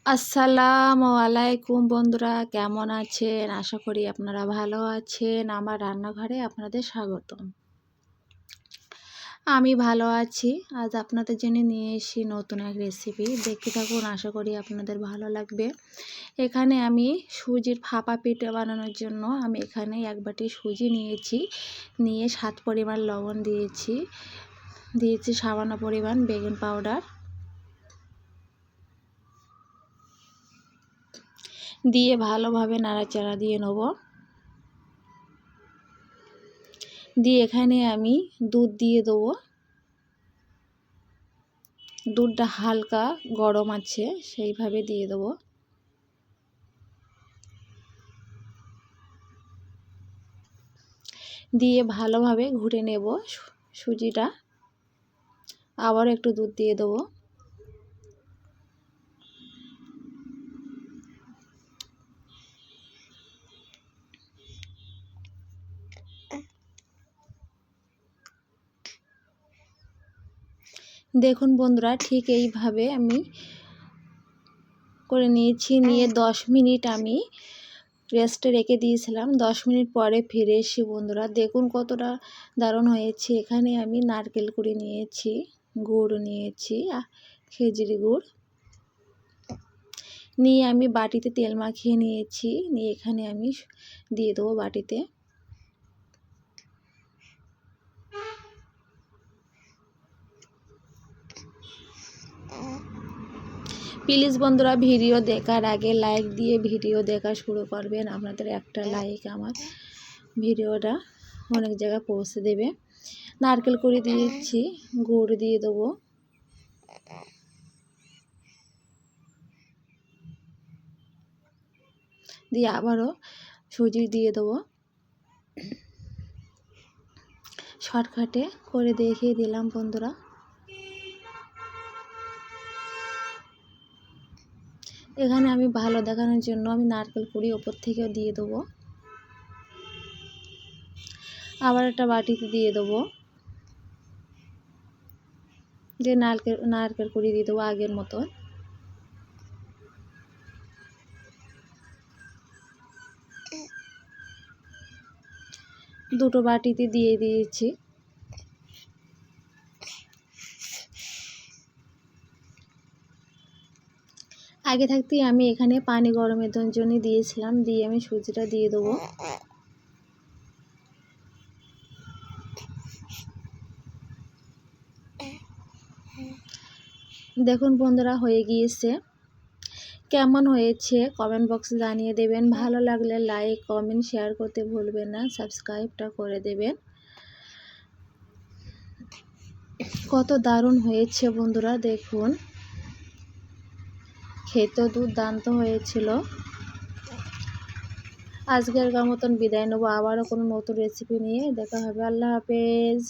আসসালামু আলাইকুম বন্ধুরা, কেমন আছেন? আশা করি আপনারা ভালো আছেন। আমার রান্নাঘরে আপনাদের স্বাগতম। আমি ভালো আছি। আজ আপনাদের জন্য নিয়ে এসেছি নতুন এক রেসিপি। দেখতে থাকুন, আশা করি আপনাদের ভালো লাগবে। এখানে আমি সুজির ভাপা পিঠা বানানোর জন্য আমি এখানে এক বাটি সুজি নিয়েছি। নিয়ে স্বাদ পরিমাণ লবণ দিয়েছি সামান্য পরিমাণ বেকিং পাউডার দিয়ে ভালোভাবে নাড়াচাড়া দিয়ে নেব। দিয়ে এখানে আমি দুধ দিয়ে দেবো। দুধটা হালকা গরম আছে সেইভাবে দিয়ে দেবো। দিয়ে ভালোভাবে ঘুরে নেব সুজিটা। আবার একটু দুধ দিয়ে দেবো। দেখুন বন্ধুরা, ঠিক এইভাবে আমি করে নিয়েছি। নিয়ে 10 মিনিট আমি রেস্টে রেখে দিয়েছিলাম। 10 মিনিট পরে ফিরে এসে বন্ধুরা দেখুন কতটা দারুণ হয়েছে। এখানে আমি নারকেল কুড়ি নিয়েছি, গুড় নিয়েছি, খেজুরি গুড় নিয়ে আমি বাটিতে তেল মাখিয়ে নিয়েছি। নিয়ে এখানে আমি দিয়ে দেবো বাটিতে। প্লিজ বন্ধুরা, ভিডিও দেখার আগে লাইক দিয়ে ভিডিও দেখা শুরু করবেন। আপনাদের একটা লাইক আমার ভিডিওটা অনেক জায়গায় পৌঁছে দেবে। নারকেল কুড়ি দিয়েছি, গুড় দিয়ে দেবো। দিয়ে আবারও সুজি দিয়ে দেবো। শর্টকাটে করে দেখিয়ে দিলাম বন্ধুরা। এখানে আমি ভালো দেখানোর জন্য আমি নারকেল কুড়ি ওপর থেকেও দিয়ে দেবো। আবার একটা বাটিতে দিয়ে দেবো। যে নারকেল কুড়ি দিয়ে দেবো আগের মতন। দুটো বাটিতে দিয়ে দিয়েছি। আগে থাকতেই আমি এখানে পানি গরমের জন্য দিয়েছিলাম। দিয়ে আমি সুজিটা দিয়ে দেবো। দেখুন বন্ধুরা, হয়ে গিয়েছে। কেমন হয়েছে কমেন্ট বক্সে জানিয়ে দেবেন। ভালো লাগলে লাইক কমেন্ট শেয়ার করতে ভুলবেন না। সাবস্ক্রাইবটা করে দেবেন। কত দারুণ হয়েছে বন্ধুরা, দেখুন খেতেও দুর্দান্ত হয়েছিল। আজকের মতন বিদায় নেবো। আবারও কোনো নতুন রেসিপি নিয়ে দেখা হবে। আল্লাহ হাফেজ।